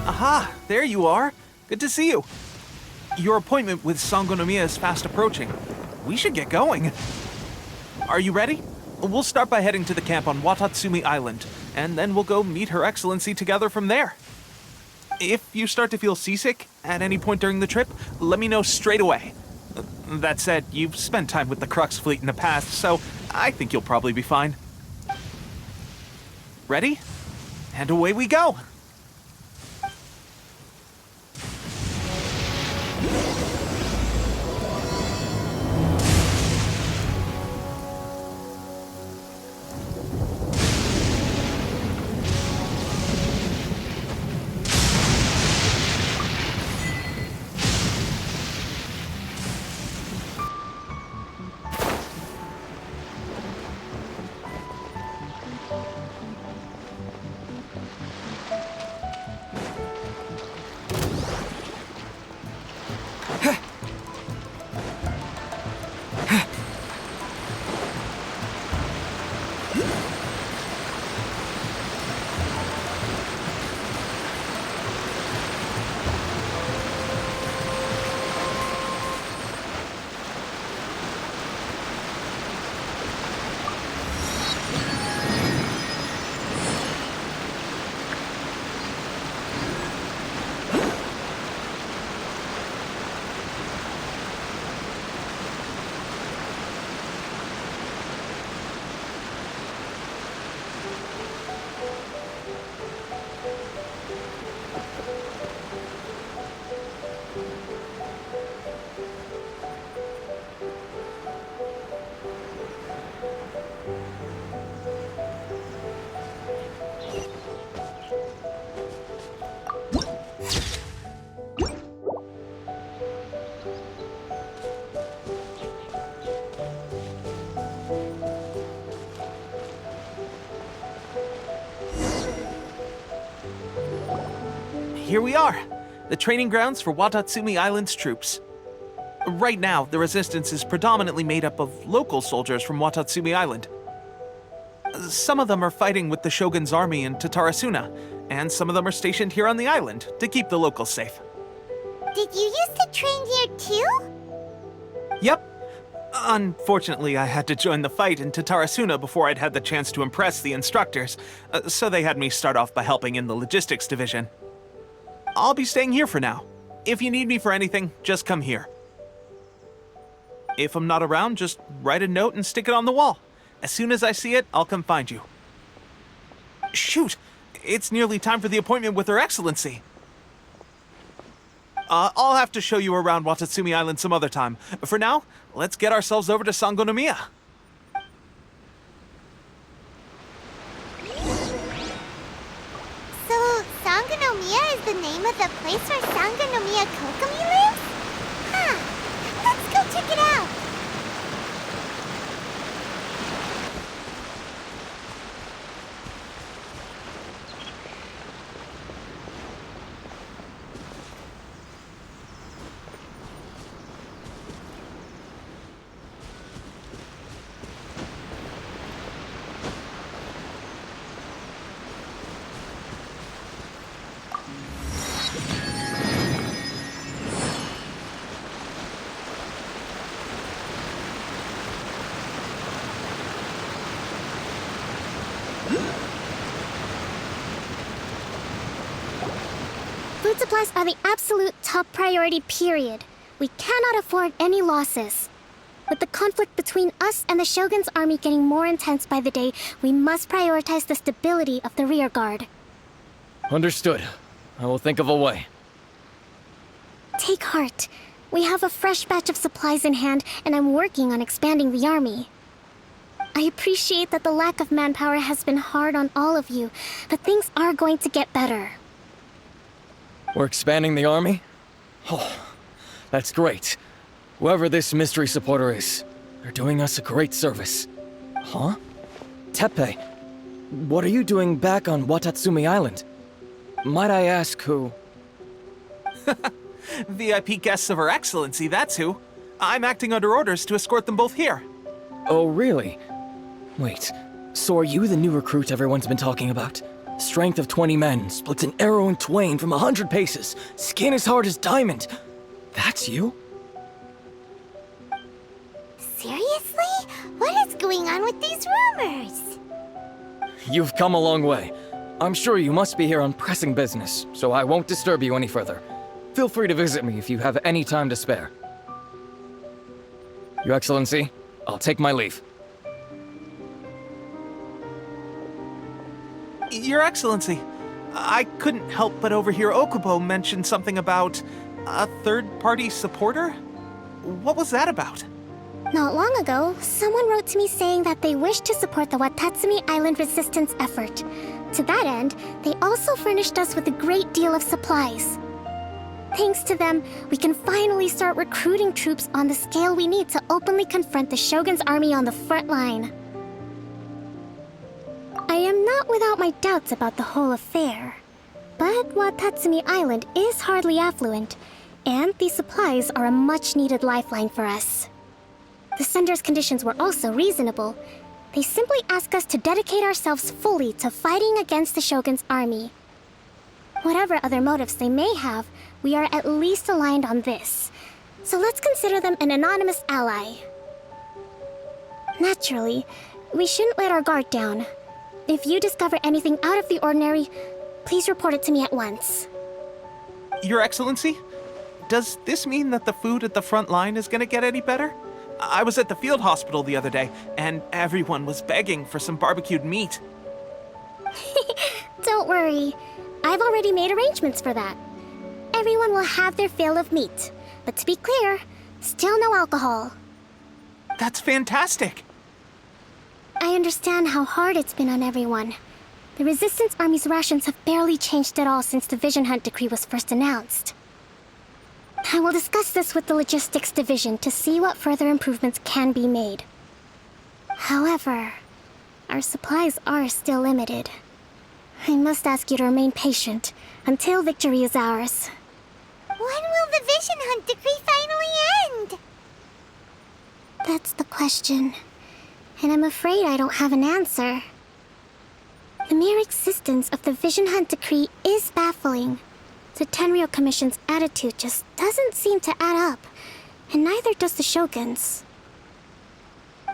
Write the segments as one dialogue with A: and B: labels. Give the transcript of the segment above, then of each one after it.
A: Aha, there you are. Good to see you. Your appointment with Sangonomiya is fast approaching. We should get going. Are you ready? We'll start by heading to the camp on Watatsumi Island, and then we'll go meet Her Excellency together from there. If you start to feel seasick at any point during the trip, let me know straight away. That said, you've spent time with the Crux fleet in the past, so I think you'll probably be fine. Ready? And away we go! Here we are, the training grounds for Watatsumi Island's troops. Right now, the resistance is predominantly made up of local soldiers from Watatsumi Island. Some of them are fighting with the Shogun's army in Tatarasuna, and some of them are stationed here on the island to keep the locals safe.
B: Did you used to train here too?
A: Yep. Unfortunately, I had to join the fight in Tatarasuna before I'd had the chance to impress the instructors, so they had me start off by helping in the logistics division. I'll be staying here for now. If you need me for anything, just come here. If I'm not around, just write a note and stick it on the wall. As soon as I see it, I'll come find you. Shoot! It's nearly time for the appointment with Her Excellency. I'll have to show you around Watatsumi Island some other time. For now, let's get ourselves over to Sangonomiya.
B: So, Sangonomiya is the name of the place where Sangonomiya Kokomi lives? Huh. Let's go check it out.
C: Food supplies are the absolute top priority, period. We cannot afford any losses. With the conflict between us and the Shogun's army getting more intense by the day, we must prioritize the stability of the rear guard.
D: Understood. I will think of a way.
C: Take heart. We have a fresh batch of supplies in hand, and I'm working on expanding the army. I appreciate that the lack of manpower has been hard on all of you, but things are going to get better.
D: We're expanding the army? Oh, that's great. Whoever this mystery supporter is, they're doing us a great service. Huh? Teppei, what are you doing back on Watatsumi Island? Might I ask who?
A: VIP guests of Her Excellency, that's who. I'm acting under orders to escort them both here.
D: Oh, really? Wait, so are you the new recruit everyone's been talking about? Strength of 20 men, splits an arrow in twain from 100 paces, skin as hard as diamond. That's you?
B: Seriously? What is going on with these rumors?
D: You've come a long way. I'm sure you must be here on pressing business, so I won't disturb you any further. Feel free to visit me if you have any time to spare. Your Excellency, I'll take my leave.
A: Your Excellency, I couldn't help but overhear Okubo mention something about a third-party supporter? What was that about?
C: Not long ago, someone wrote to me saying that they wish to support the Watatsumi Island resistance effort. To that end, they also furnished us with a great deal of supplies. Thanks to them, we can finally start recruiting troops on the scale we need to openly confront the Shogun's army on the front line. I am not without my doubts about the whole affair. But Watatsumi Island is hardly affluent, and these supplies are a much-needed lifeline for us. The sender's conditions were also reasonable. They simply ask us to dedicate ourselves fully to fighting against the Shogun's army. Whatever other motives they may have, we are at least aligned on this. So let's consider them an anonymous ally. Naturally, we shouldn't let our guard down. If you discover anything out of the ordinary, please report it to me at once.
A: Your Excellency, does this mean that the food at the front line is gonna get any better? I was at the field hospital the other day, and everyone was begging for some barbecued meat.
C: Don't worry. I've already made arrangements for that. Everyone will have their fill of meat. But to be clear, still no alcohol.
A: That's fantastic!
C: I understand how hard it's been on everyone. The Resistance Army's rations have barely changed at all since the Vision Hunt decree was first announced. I will discuss this with the Logistics Division to see what further improvements can be made. However, our supplies are still limited. I must ask you to remain patient until victory is ours.
B: When will the Vision Hunt decree finally end?
C: That's the question. And I'm afraid I don't have an answer. The mere existence of the Vision Hunt decree is baffling. The Tenryou Commission's attitude just doesn't seem to add up, and neither does the Shogun's.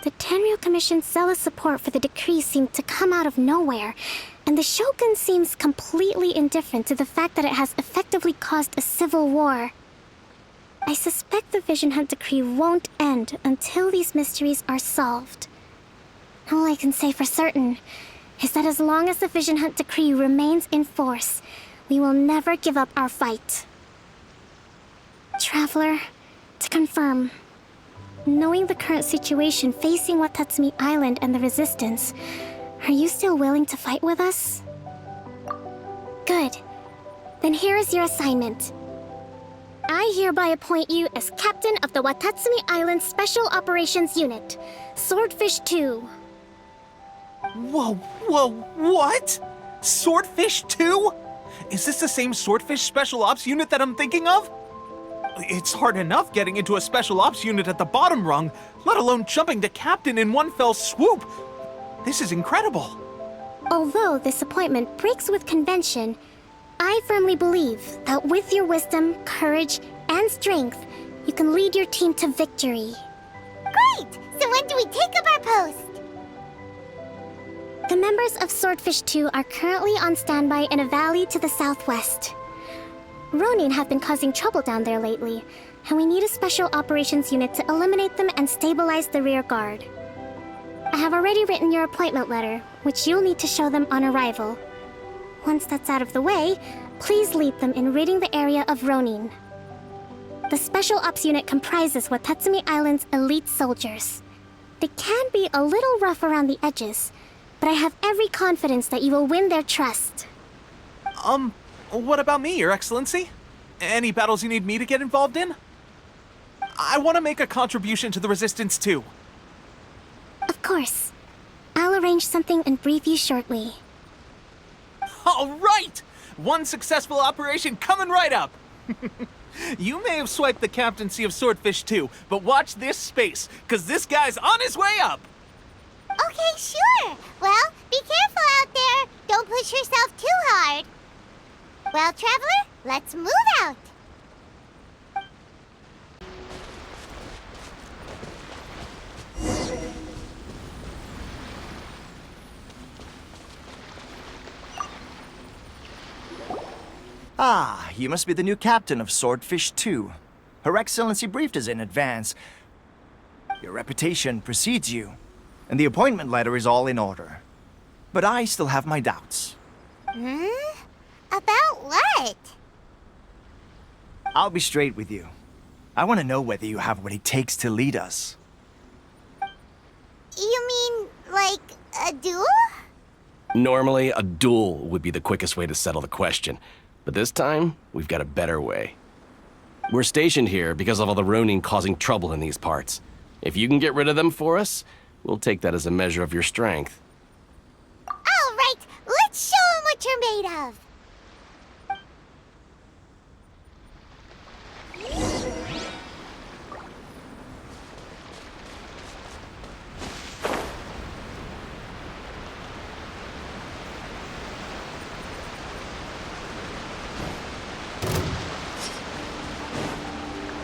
C: The Tenryou Commission's zealous support for the decree seemed to come out of nowhere, and the Shogun seems completely indifferent to the fact that it has effectively caused a civil war. I suspect the Vision Hunt decree won't end until these mysteries are solved. All I can say for certain is that as long as the Vision Hunt decree remains in force, we will never give up our fight. Traveler, to confirm, knowing the current situation facing Watatsumi Island and the Resistance, are you still willing to fight with us? Good. Then here is your assignment. I hereby appoint you as Captain of the Watatsumi Island Special Operations Unit, Swordfish 2.
A: Whoa, what? Swordfish 2? Is this the same Swordfish Special Ops unit that I'm thinking of? It's hard enough getting into a Special Ops unit at the bottom rung, let alone jumping to Captain in one fell swoop. This is incredible.
C: Although this appointment breaks with convention, I firmly believe that with your wisdom, courage, and strength, you can lead your team to victory.
B: Great! So when do we take up our post?
C: The members of Swordfish 2 are currently on standby in a valley to the southwest. Ronin have been causing trouble down there lately, and we need a special operations unit to eliminate them and stabilize the rear guard. I have already written your appointment letter, which you'll need to show them on arrival. Once that's out of the way, please lead them in ridding the area of Ronin. The Special Ops unit comprises Watatsumi Island's elite soldiers. They can be a little rough around the edges, but I have every confidence that you will win their trust.
A: What about me, Your Excellency? Any battles you need me to get involved in? I want to make a contribution to the Resistance too.
C: Of course. I'll arrange something and brief you shortly.
A: All right! One successful operation coming right up! You may have swiped the captaincy of Swordfish 2, but watch this space, because this guy's on his way up!
B: Okay, sure. Well, be careful out there. Don't push yourself too hard. Well, Traveler, let's move out.
E: Ah, you must be the new captain of Swordfish 2. Her Excellency briefed us in advance. Your reputation precedes you, and the appointment letter is all in order. But I still have my doubts.
B: About what?
E: I'll be straight with you. I want to know whether you have what it takes to lead us.
B: You mean, like, a duel?
F: Normally, a duel would be the quickest way to settle the question. But this time, we've got a better way. We're stationed here because of all the Ronin causing trouble in these parts. If you can get rid of them for us, we'll take that as a measure of your strength.
B: All right, let's show 'em what you're made of.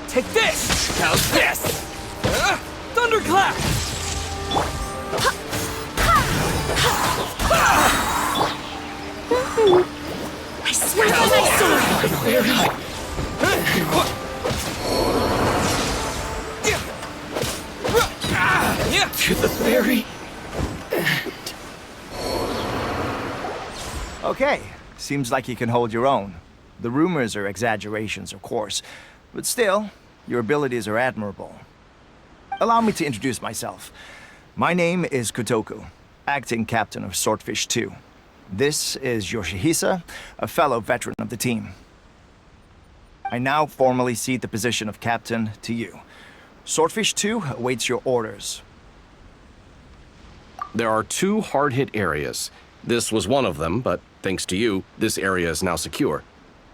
D: Take this! How's this? Thunderclap!
C: I swear by my sword!
D: To the fairy!
E: Okay, seems like you can hold your own. The rumors are exaggerations, of course, but still, your abilities are admirable. Allow me to introduce myself. My name is Kotoku, acting captain of Swordfish 2. This is Yoshihisa, a fellow veteran of the team. I now formally cede the position of captain to you. Swordfish 2 awaits your orders.
F: There are 2 hard-hit areas. This was one of them, but thanks to you, this area is now secure.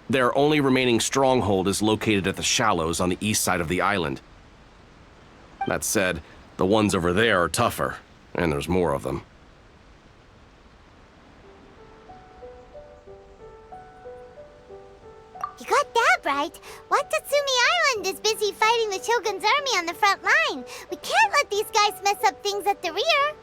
F: Their only remaining stronghold is located at the shallows on the east side of the island. That said, the ones over there are tougher, and there's more of them.
B: You got that right. Watatsumi Island is busy fighting the Shogun's army on the front line. We can't let these guys mess up things at the rear.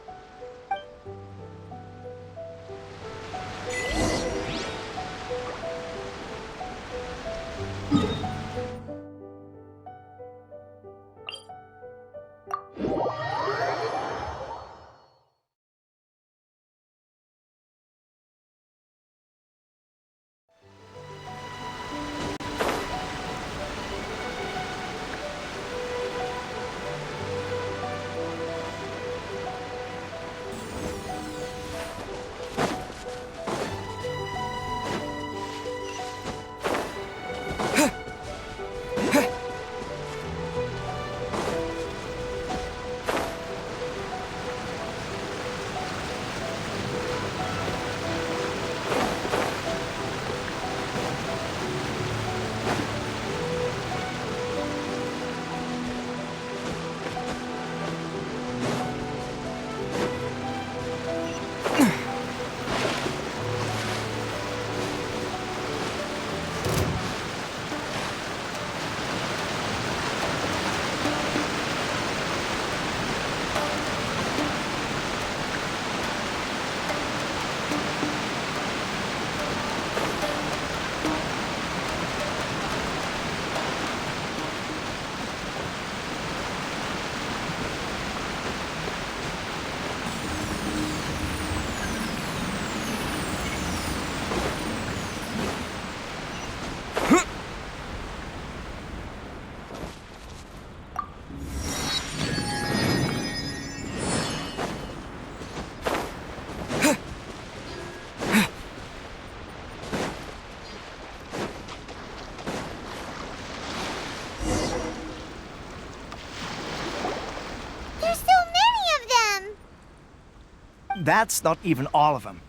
E: That's not even all of them.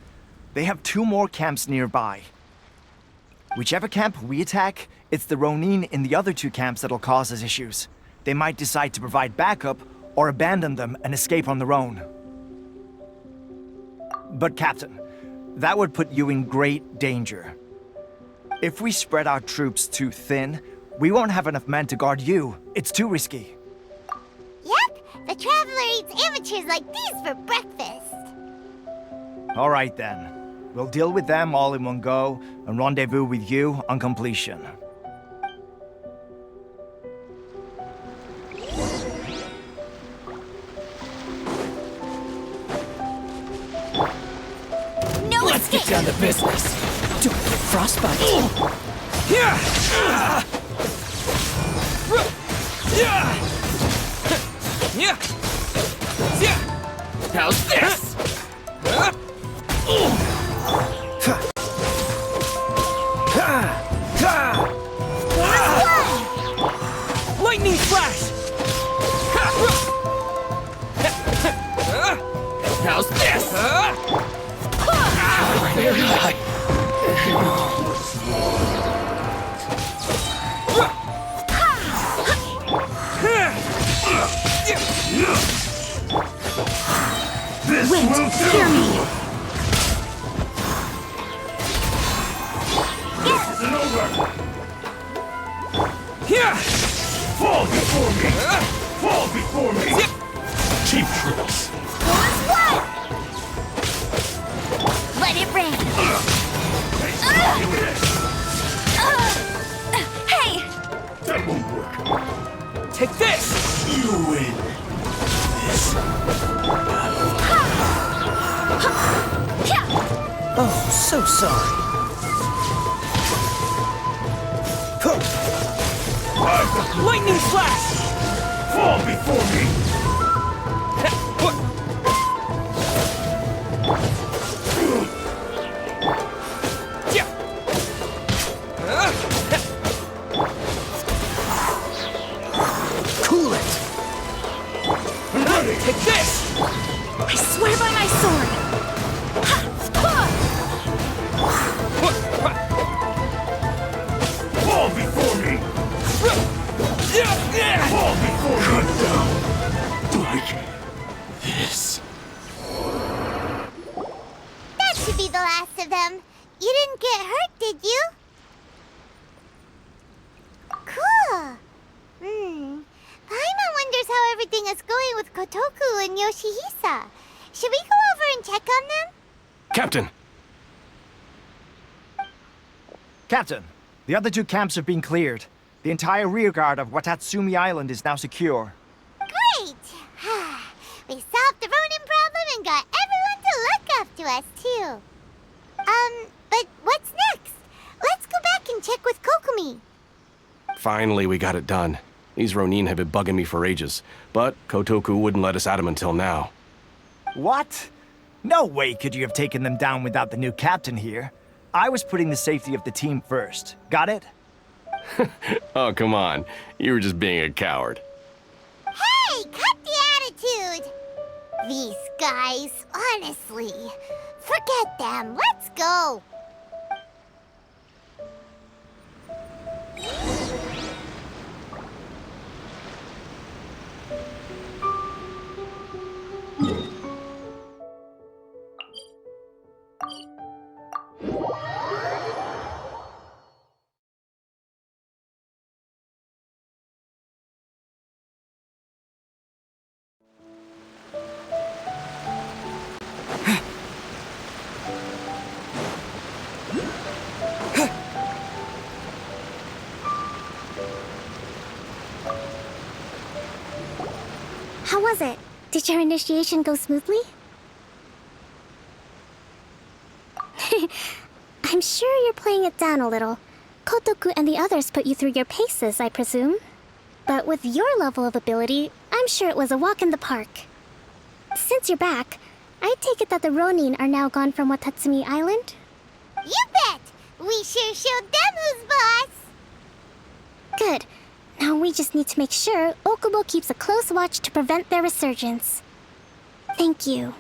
E: They have 2 more camps nearby. Whichever camp we attack, it's the Ronin in the other 2 camps that'll cause us issues. They might decide to provide backup or abandon them and escape on their own. But Captain, that would put you in great danger. If we spread our troops too thin, we won't have enough men to guard you. It's too risky.
B: Yep, the Traveler eats amateurs like these for breakfast.
E: All right then. We'll deal with them all in one go and rendezvous with you on completion.
B: No
D: Let's
B: escape!
D: get down to business. Don't get frostbite. How's this? Lightning flash! How's this? Very high.
B: Wait, hear me!
D: Here!
G: Fall before me! Fall before me! Cheap tricks!
B: What? Let it rain! Hey!
G: That won't work.
D: Take this!
G: You win. This
D: Oh, so sorry. Lightning flash!
G: fall before me!
D: Cool it!
G: I'm ready!
D: Take this!
B: I swear by my sword!
G: Fall before me! Fall before me! Cut down! Like this.
B: That should be the last of them. You didn't get hurt, did you? Cool. Paimon wonders how everything is going with Kotoku and Yoshihisa. Should we go over and check on them?
F: Captain!
E: Captain, the other 2 camps have been cleared. The entire rearguard of Watatsumi Island is now secure.
B: Great! We solved the Ronin problem and got everyone to look up to us, too. But what's next? Let's go back and check with Kokumi.
F: Finally, we got it done. These Ronin have been bugging me for ages, but Kotoku wouldn't let us at them until now.
E: What? No way could you have taken them down without the new captain here. I was putting the safety of the team first. Got it?
F: Oh, come on. You were just being a coward.
B: Hey, cut the attitude! These guys, honestly. Forget them. Let's go.
C: How was it? Did your initiation go smoothly? I'm sure you're playing it down a little. Kotoku and the others put you through your paces, I presume. But with your level of ability, I'm sure it was a walk in the park. Since you're back, I take it that the Ronin are now gone from Watatsumi Island?
B: You bet! We sure showed them who's boss!
C: Good. Now we just need to make sure Okubo keeps a close watch to prevent their resurgence. Thank you.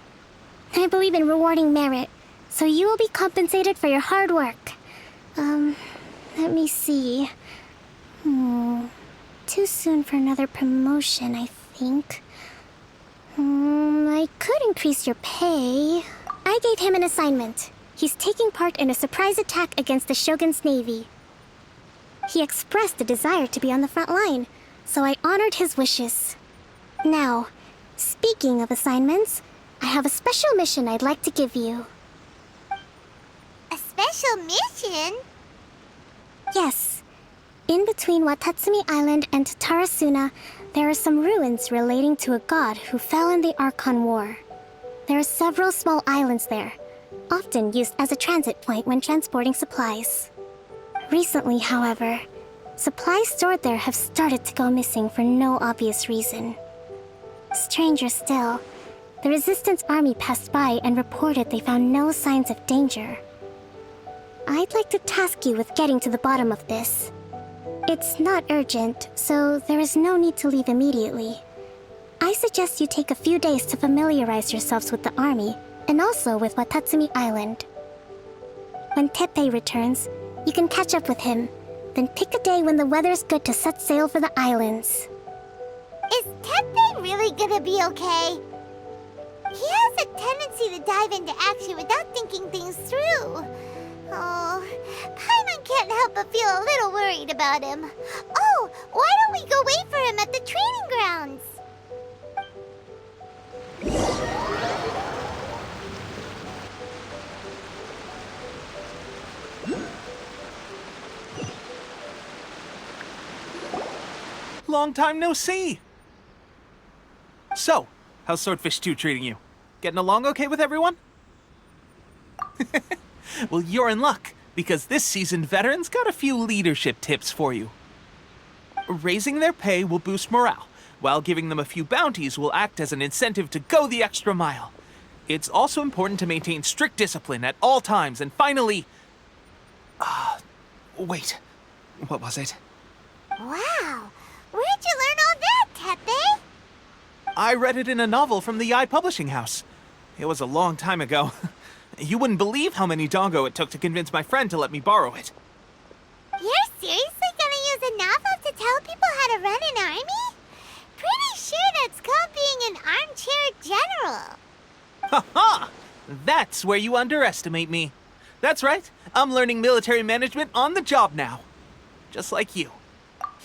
C: I believe in rewarding merit, so you will be compensated for your hard work. Let me see. Too soon for another promotion, I think. I could increase your pay. I gave him an assignment. He's taking part in a surprise attack against the Shogun's navy. He expressed a desire to be on the front line, so I honored his wishes. Now, speaking of assignments, I have a special mission I'd like to give you.
B: A special mission?
C: Yes. In between Watatsumi Island and Tatarasuna, there are some ruins relating to a god who fell in the Archon War. There are several small islands there, often used as a transit point when transporting supplies. Recently, however, supplies stored there have started to go missing for no obvious reason. Stranger still, the Resistance army passed by and reported they found no signs of danger. I'd like to task you with getting to the bottom of this. It's not urgent, so there is no need to leave immediately. I suggest you take a few days to familiarize yourselves with the army, and also with Watatsumi Island. When Teppei returns, you can catch up with him, then pick a day when the weather's good to set sail for the islands.
B: Is Teppei really gonna be okay? He has a tendency to dive into action without thinking things through. Oh, Paimon can't help but feel a little worried about him. Oh, why don't we go wait for him at the training grounds?
A: Long time no see! So, how's Swordfish 2 treating you? Getting along okay with everyone? Well, you're in luck, because this seasoned veteran's got a few leadership tips for you. Raising their pay will boost morale, while giving them a few bounties will act as an incentive to go the extra mile. It's also important to maintain strict discipline at all times, and finally... wait. What was it?
B: Wow, where'd you learn all that, Teppei?
A: I read it in a novel from the Publishing House. It was a long time ago. You wouldn't believe how many dongo it took to convince my friend to let me borrow it.
B: You're seriously gonna use a novel to tell people how to run an army? Pretty sure that's called being an armchair general.
A: Ha ha! That's where you underestimate me. That's right, I'm learning military management on the job now. Just like you.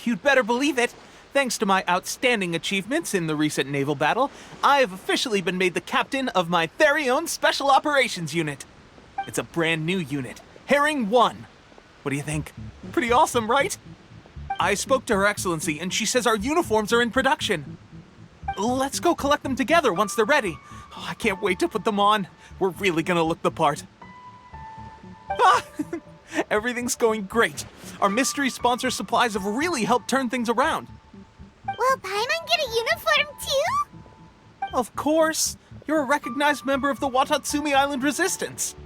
A: You'd better believe it. Thanks to my outstanding achievements in the recent naval battle, I have officially been made the captain of my very own Special Operations Unit. It's a brand new unit, Herring 1. What do you think? Pretty awesome, right? I spoke to Her Excellency, and she says our uniforms are in production. Let's go collect them together once they're ready. Oh, I can't wait to put them on. We're really gonna look the part. Ah! Everything's going great. Our mystery sponsor supplies have really helped turn things around.
B: Will Paimon get a uniform too?
A: Of course. You're a recognized member of the Watatsumi Island Resistance.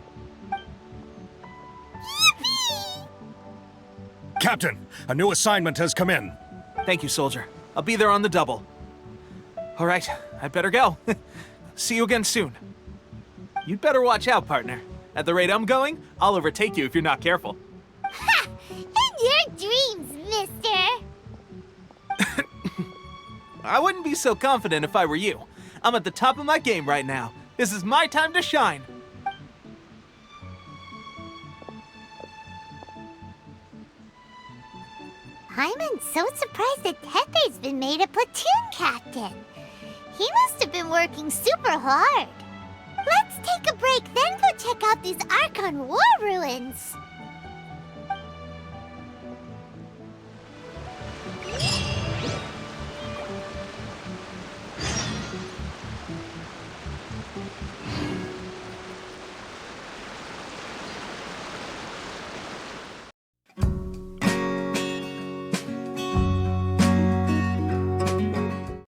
B: Yippee!
H: Captain, a new assignment has come in.
A: Thank you, soldier. I'll be there on the double. All right, I'd better go. See you again soon. You'd better watch out, partner. At the rate I'm going, I'll overtake you if you're not careful.
B: Ha! In your dreams, mister!
A: I wouldn't be so confident if I were you. I'm at the top of my game right now. This is my time to shine.
B: Paimon's so surprised that Teppei's been made a platoon captain. He must have been working super hard. Let's take a break, then go check out these Archon War ruins.